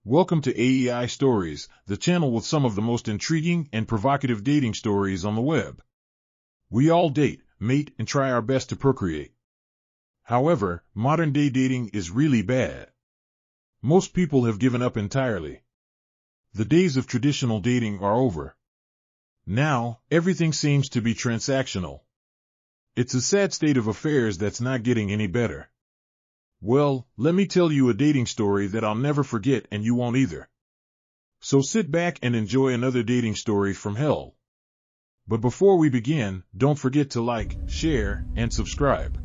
Welcome to AEI Stories, the channel with some of the most intriguing and provocative dating stories on the web. We all date, mate, and try our best to procreate. However, modern-day dating is really bad. Most people have given up entirely. The days of traditional dating are over. Now, everything seems to be transactional. It's a sad state of affairs that's not getting any better. Well, let me tell you a dating story that I'll never forget, and you won't either. So sit back and enjoy another dating story from hell. But before we begin, don't forget to like, share, and subscribe.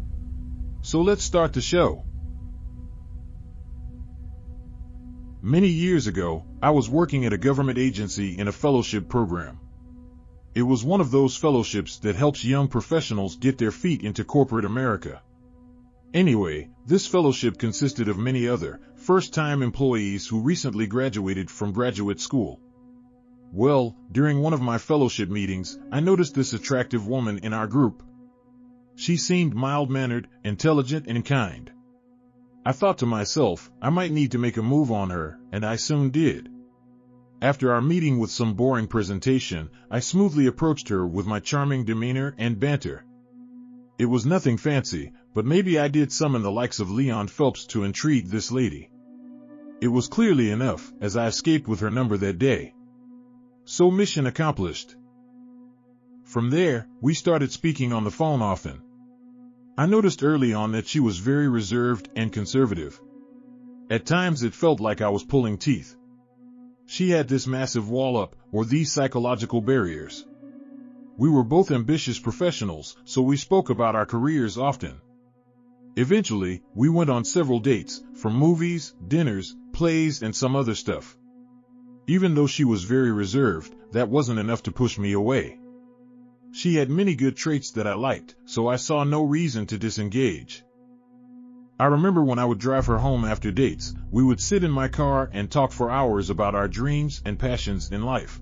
So let's start the show. Many years ago, I was working at a government agency in a fellowship program. It was one of those fellowships that helps young professionals get their feet into corporate America. Anyway, this fellowship consisted of many other, first-time employees who recently graduated from graduate school. Well, during one of my fellowship meetings, I noticed this attractive woman in our group. She seemed mild-mannered, intelligent, and kind. I thought to myself, I might need to make a move on her, and I soon did. After our meeting with some boring presentation, I smoothly approached her with my charming demeanor and banter. It was nothing fancy, but maybe I did summon the likes of Leon Phelps to intrigue this lady. It was clearly enough, as I escaped with her number that day. So mission accomplished. From there, we started speaking on the phone often. I noticed early on that she was very reserved and conservative. At times it felt like I was pulling teeth. She had this massive wall up, or these psychological barriers. We were both ambitious professionals, so we spoke about our careers often. Eventually, we went on several dates, from movies, dinners, plays, and some other stuff. Even though she was very reserved, that wasn't enough to push me away. She had many good traits that I liked, so I saw no reason to disengage. I remember when I would drive her home after dates, we would sit in my car and talk for hours about our dreams and passions in life.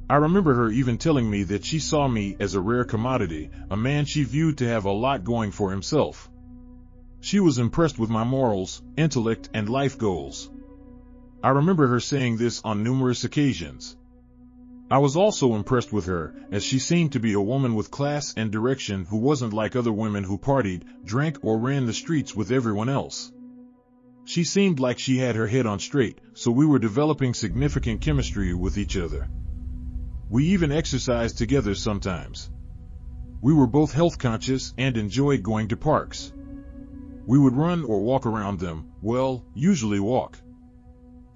I remember her even telling me that she saw me as a rare commodity, a man she viewed to have a lot going for himself. She was impressed with my morals, intellect, and life goals. I remember her saying this on numerous occasions. I was also impressed with her, as she seemed to be a woman with class and direction who wasn't like other women who partied, drank, or ran the streets with everyone else. She seemed like she had her head on straight, so we were developing significant chemistry with each other. We even exercised together sometimes. We were both health conscious and enjoyed going to parks. We would run or walk around them, well, usually walk.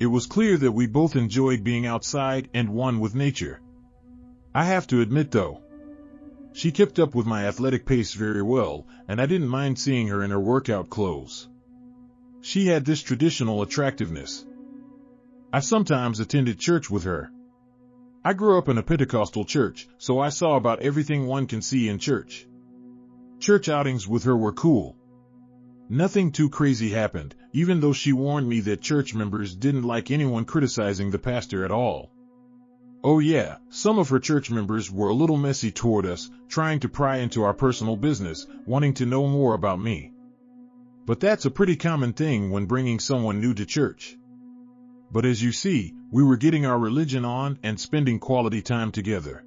It was clear that we both enjoyed being outside and one with nature. I have to admit though, she kept up with my athletic pace very well, and I didn't mind seeing her in her workout clothes. She had this traditional attractiveness. I sometimes attended church with her. I grew up in a Pentecostal church, so I saw about everything one can see in church. Church outings with her were cool. Nothing too crazy happened, even though she warned me that church members didn't like anyone criticizing the pastor at all. Oh yeah, some of her church members were a little messy toward us, trying to pry into our personal business, wanting to know more about me. But that's a pretty common thing when bringing someone new to church. But as you see, we were getting our religion on and spending quality time together.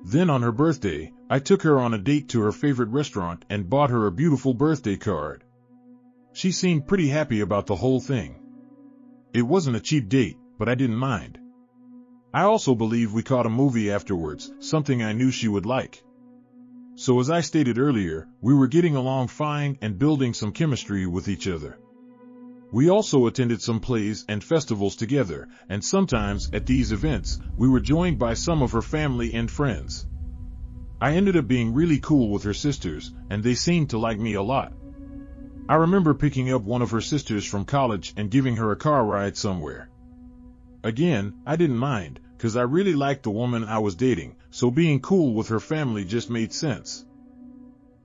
Then on her birthday, I took her on a date to her favorite restaurant and bought her a beautiful birthday card. She seemed pretty happy about the whole thing. It wasn't a cheap date, but I didn't mind. I also believe we caught a movie afterwards, something I knew she would like. So as I stated earlier, we were getting along fine and building some chemistry with each other. We also attended some plays and festivals together, and sometimes at these events, we were joined by some of her family and friends. I ended up being really cool with her sisters, and they seemed to like me a lot. I remember picking up one of her sisters from college and giving her a car ride somewhere. Again, I didn't mind, because I really liked the woman I was dating, so being cool with her family just made sense.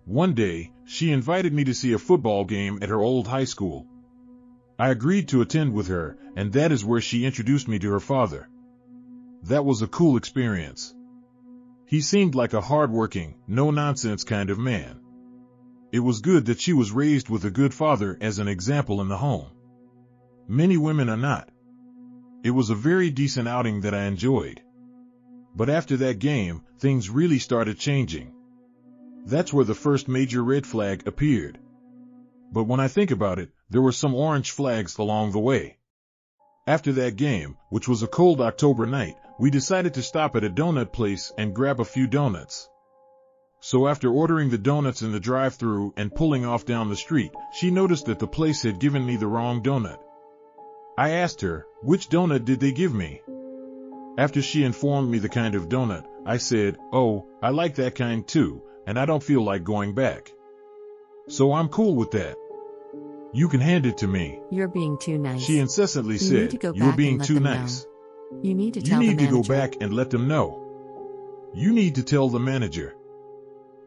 One day, she invited me to see a football game at her old high school. I agreed to attend with her, and that is where she introduced me to her father. That was a cool experience. He seemed like a hard-working, no-nonsense kind of man. It was good that she was raised with a good father as an example in the home. Many women are not. It was a very decent outing that I enjoyed. But after that game, things really started changing. That's where the first major red flag appeared. But when I think about it, there were some orange flags along the way. After that game, which was a cold October night, we decided to stop at a donut place and grab a few donuts. So after ordering the donuts in the drive-thru and pulling off down the street, she noticed that the place had given me the wrong donut. I asked her, which donut did they give me? After she informed me the kind of donut, I said, oh, I like that kind too, and I don't feel like going back. So I'm cool with that. You can hand it to me. You're being too nice. She incessantly said, you're being too nice. You need to tell the manager. You need to go back and let them know. You need to tell the manager.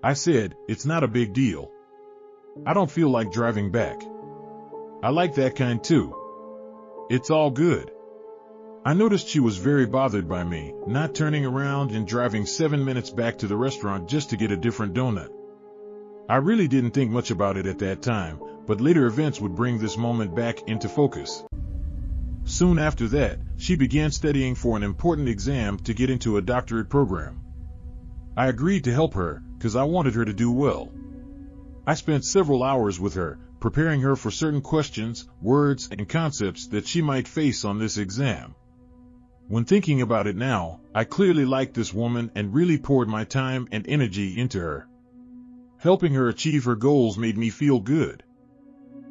I said, it's not a big deal. I don't feel like driving back. I like that kind too. It's all good. I noticed she was very bothered by me, not turning around and driving 7 minutes back to the restaurant just to get a different donut. I really didn't think much about it at that time, but later events would bring this moment back into focus. Soon after that, she began studying for an important exam to get into a doctorate program. I agreed to help her, because I wanted her to do well. I spent several hours with her, preparing her for certain questions, words, and concepts that she might face on this exam. When thinking about it now, I clearly liked this woman and really poured my time and energy into her. Helping her achieve her goals made me feel good.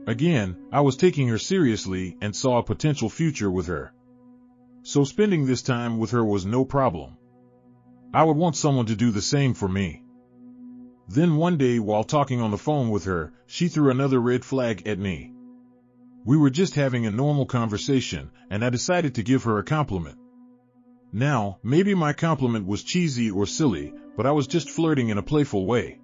Again, I was taking her seriously and saw a potential future with her. So spending this time with her was no problem. I would want someone to do the same for me. Then one day, while talking on the phone with her, she threw another red flag at me. We were just having a normal conversation, and I decided to give her a compliment. Now, maybe my compliment was cheesy or silly, but I was just flirting in a playful way.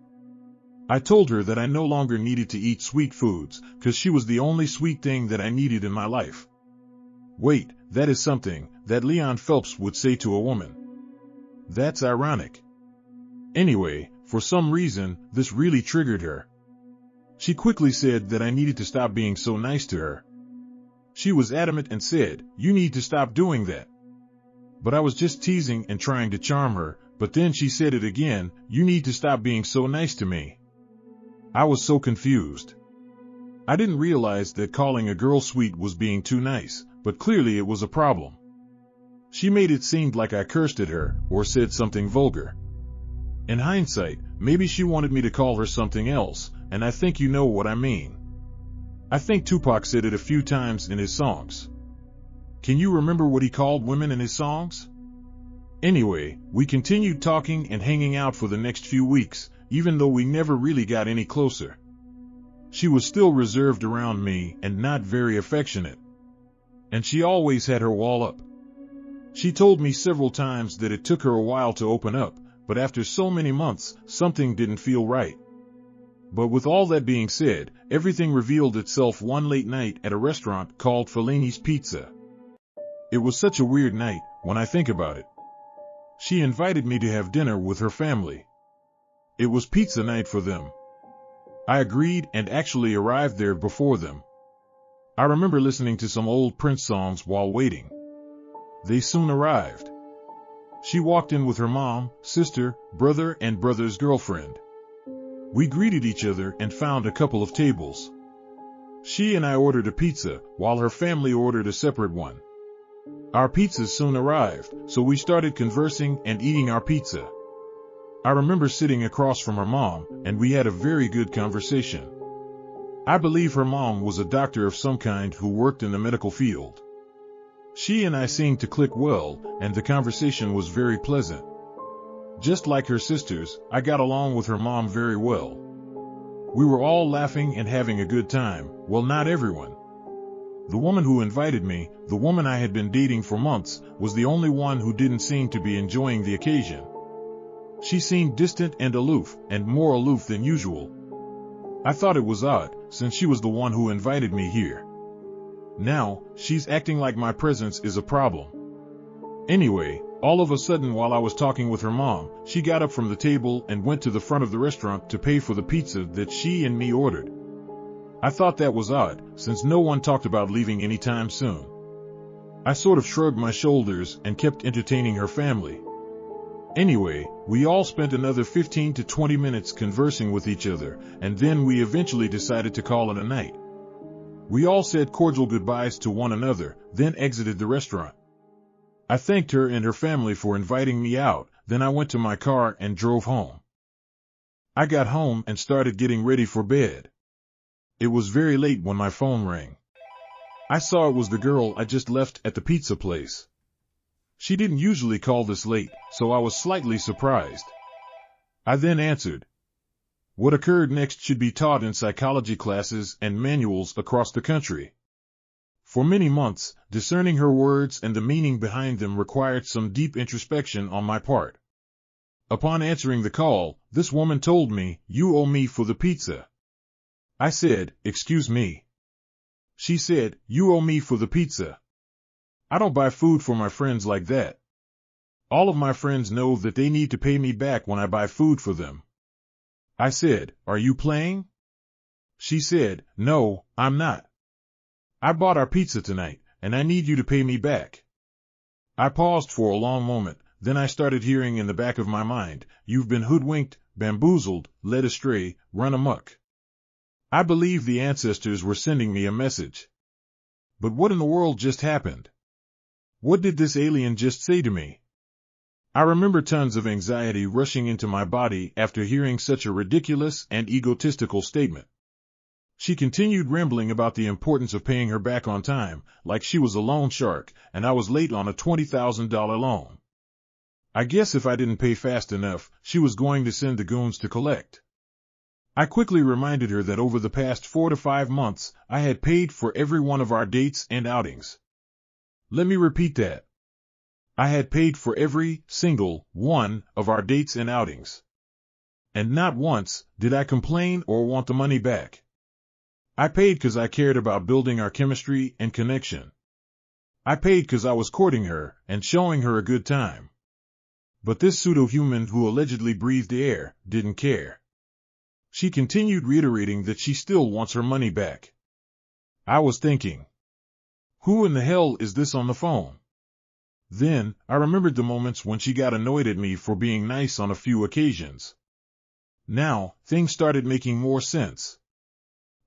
I told her that I no longer needed to eat sweet foods, because she was the only sweet thing that I needed in my life. Wait, that is something that Leon Phelps would say to a woman. That's ironic. Anyway, for some reason, this really triggered her. She quickly said that I needed to stop being so nice to her. She was adamant and said, you need to stop doing that. But I was just teasing and trying to charm her, but then she said it again, you need to stop being so nice to me. I was so confused. I didn't realize that calling a girl sweet was being too nice, but clearly it was a problem. She made it seem like I cursed at her, or said something vulgar. In hindsight, maybe she wanted me to call her something else, and I think you know what I mean. I think Tupac said it a few times in his songs. Can you remember what he called women in his songs? Anyway, we continued talking and hanging out for the next few weeks, even though we never really got any closer. She was still reserved around me and not very affectionate. And she always had her wall up. She told me several times that it took her a while to open up, but after so many months, something didn't feel right. But with all that being said, everything revealed itself one late night at a restaurant called Fellini's Pizza. It was such a weird night, when I think about it. She invited me to have dinner with her family. It was pizza night for them. I agreed and actually arrived there before them. I remember listening to some old Prince songs while waiting. They soon arrived. She walked in with her mom, sister, brother, and brother's girlfriend. We greeted each other and found a couple of tables. She and I ordered a pizza, while her family ordered a separate one. Our pizzas soon arrived, so we started conversing and eating our pizza. I remember sitting across from her mom, and we had a very good conversation. I believe her mom was a doctor of some kind who worked in the medical field. She and I seemed to click well, and the conversation was very pleasant. Just like her sisters, I got along with her mom very well. We were all laughing and having a good time, well, not everyone. The woman who invited me, the woman I had been dating for months, was the only one who didn't seem to be enjoying the occasion. She seemed distant and aloof, and more aloof than usual. I thought it was odd, since she was the one who invited me here. Now, she's acting like my presence is a problem. Anyway, all of a sudden while I was talking with her mom, she got up from the table and went to the front of the restaurant to pay for the pizza that she and me ordered. I thought that was odd, since no one talked about leaving anytime soon. I sort of shrugged my shoulders and kept entertaining her family. Anyway, we all spent another 15 to 20 minutes conversing with each other, and then we eventually decided to call it a night. We all said cordial goodbyes to one another, then exited the restaurant. I thanked her and her family for inviting me out, then I went to my car and drove home. I got home and started getting ready for bed. It was very late when my phone rang. I saw it was the girl I just left at the pizza place. She didn't usually call this late, so I was slightly surprised. I then answered. What occurred next should be taught in psychology classes and manuals across the country. For many months, discerning her words and the meaning behind them required some deep introspection on my part. Upon answering the call, this woman told me, "You owe me for the pizza." I said, "Excuse me." She said, "You owe me for the pizza. I don't buy food for my friends like that. All of my friends know that they need to pay me back when I buy food for them." I said, "Are you playing?" She said, "No, I'm not. I bought our pizza tonight, and I need you to pay me back." I paused for a long moment, then I started hearing in the back of my mind, "You've been hoodwinked, bamboozled, led astray, run amok." I believe the ancestors were sending me a message. But what in the world just happened? What did this alien just say to me? I remember tons of anxiety rushing into my body after hearing such a ridiculous and egotistical statement. She continued rambling about the importance of paying her back on time, like she was a loan shark, and I was late on a $20,000 loan. I guess if I didn't pay fast enough, she was going to send the goons to collect. I quickly reminded her that over the past 4 to 5 months, I had paid for every one of our dates and outings. Let me repeat that. I had paid for every single one of our dates and outings. And not once did I complain or want the money back. I paid because I cared about building our chemistry and connection. I paid because I was courting her and showing her a good time. But this pseudo-human who allegedly breathed air didn't care. She continued reiterating that she still wants her money back. I was thinking, who in the hell is this on the phone? Then, I remembered the moments when she got annoyed at me for being nice on a few occasions. Now, things started making more sense.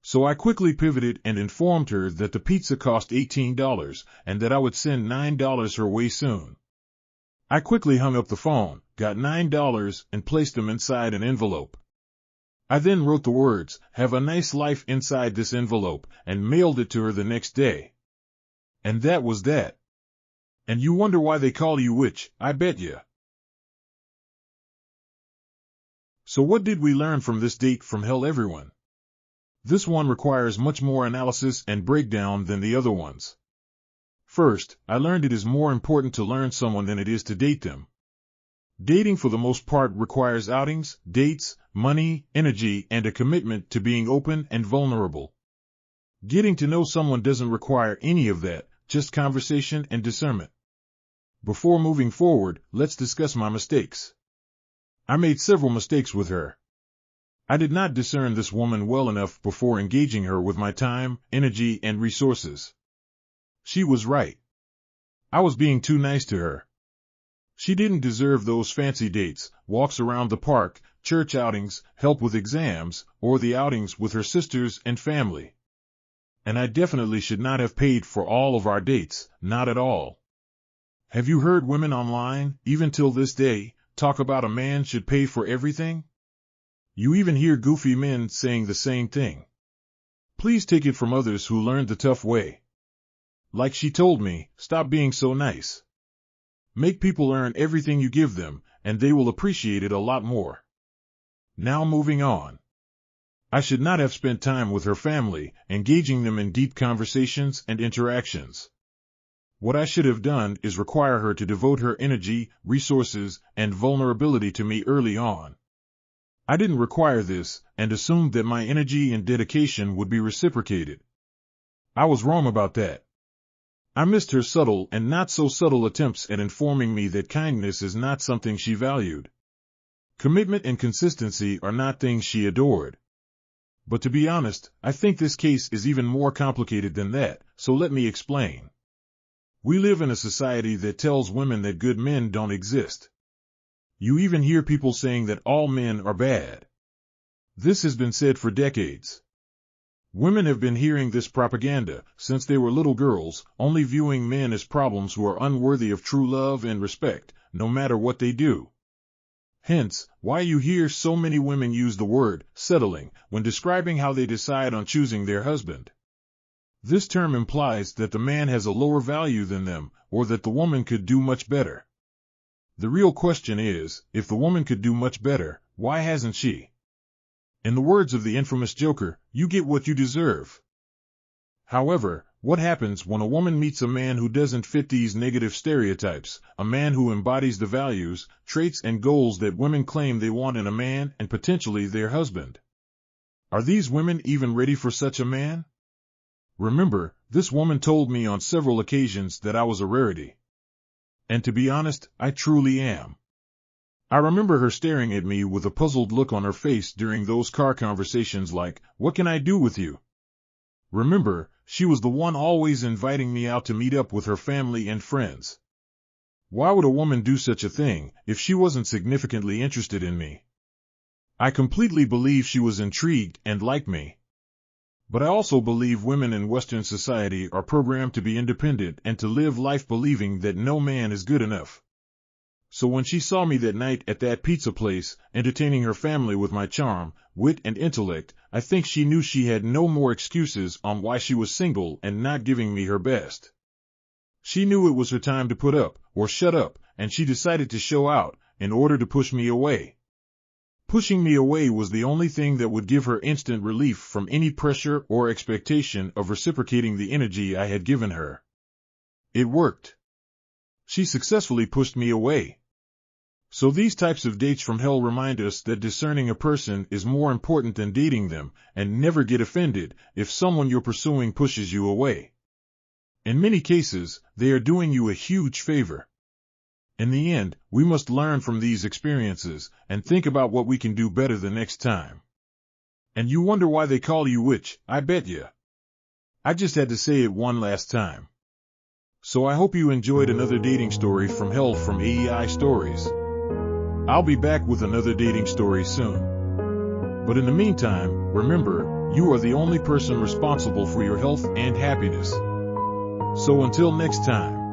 So I quickly pivoted and informed her that the pizza cost $18 and that I would send $9 her way soon. I quickly hung up the phone, got $9 and placed them inside an envelope. I then wrote the words, "Have a nice life" inside this envelope and mailed it to her the next day. And that was that. And you wonder why they call you witch, I bet ya. So what did we learn from this date from hell, everyone? This one requires much more analysis and breakdown than the other ones. First, I learned it is more important to learn someone than it is to date them. Dating for the most part requires outings, dates, money, energy, and a commitment to being open and vulnerable. Getting to know someone doesn't require any of that, just conversation and discernment. Before moving forward, let's discuss my mistakes. I made several mistakes with her. I did not discern this woman well enough before engaging her with my time, energy, and resources. She was right. I was being too nice to her. She didn't deserve those fancy dates, walks around the park, church outings, help with exams, or the outings with her sisters and family. And I definitely should not have paid for all of our dates, not at all. Have you heard women online, even till this day, talk about a man should pay for everything? You even hear goofy men saying the same thing. Please take it from others who learned the tough way. Like she told me, stop being so nice. Make people earn everything you give them, and they will appreciate it a lot more. Now moving on. I should not have spent time with her family, engaging them in deep conversations and interactions. What I should have done is require her to devote her energy, resources, and vulnerability to me early on. I didn't require this, and assumed that my energy and dedication would be reciprocated. I was wrong about that. I missed her subtle and not so subtle attempts at informing me that kindness is not something she valued. Commitment and consistency are not things she adored. But to be honest, I think this case is even more complicated than that, so let me explain. We live in a society that tells women that good men don't exist. You even hear people saying that all men are bad. This has been said for decades. Women have been hearing this propaganda since they were little girls, only viewing men as problems who are unworthy of true love and respect, no matter what they do. Hence, why you hear so many women use the word settling when describing how they decide on choosing their husband. This term implies that the man has a lower value than them, or that the woman could do much better. The real question is, if the woman could do much better, why hasn't she? In the words of the infamous Joker, you get what you deserve. However, what happens when a woman meets a man who doesn't fit these negative stereotypes, a man who embodies the values, traits, and goals that women claim they want in a man and potentially their husband? Are these women even ready for such a man? Remember, this woman told me on several occasions that I was a rarity. And to be honest, I truly am. I remember her staring at me with a puzzled look on her face during those car conversations like, "What can I do with you?" Remember, she was the one always inviting me out to meet up with her family and friends. Why would a woman do such a thing if she wasn't significantly interested in me? I completely believe she was intrigued and liked me. But I also believe women in Western society are programmed to be independent and to live life believing that no man is good enough. So when she saw me that night at that pizza place, entertaining her family with my charm, wit, and intellect, I think she knew she had no more excuses on why she was single and not giving me her best. She knew it was her time to put up, or shut up, and she decided to show out, in order to push me away. Pushing me away was the only thing that would give her instant relief from any pressure or expectation of reciprocating the energy I had given her. It worked. She successfully pushed me away. So these types of dates from hell remind us that discerning a person is more important than dating them, and never get offended if someone you're pursuing pushes you away. In many cases, they are doing you a huge favor. In the end, we must learn from these experiences and think about what we can do better the next time. And you wonder why they call you witch, I bet ya. I just had to say it one last time. So I hope you enjoyed another dating story from hell from AEI Stories. I'll be back with another dating story soon. But in the meantime, remember, you are the only person responsible for your health and happiness. So until next time.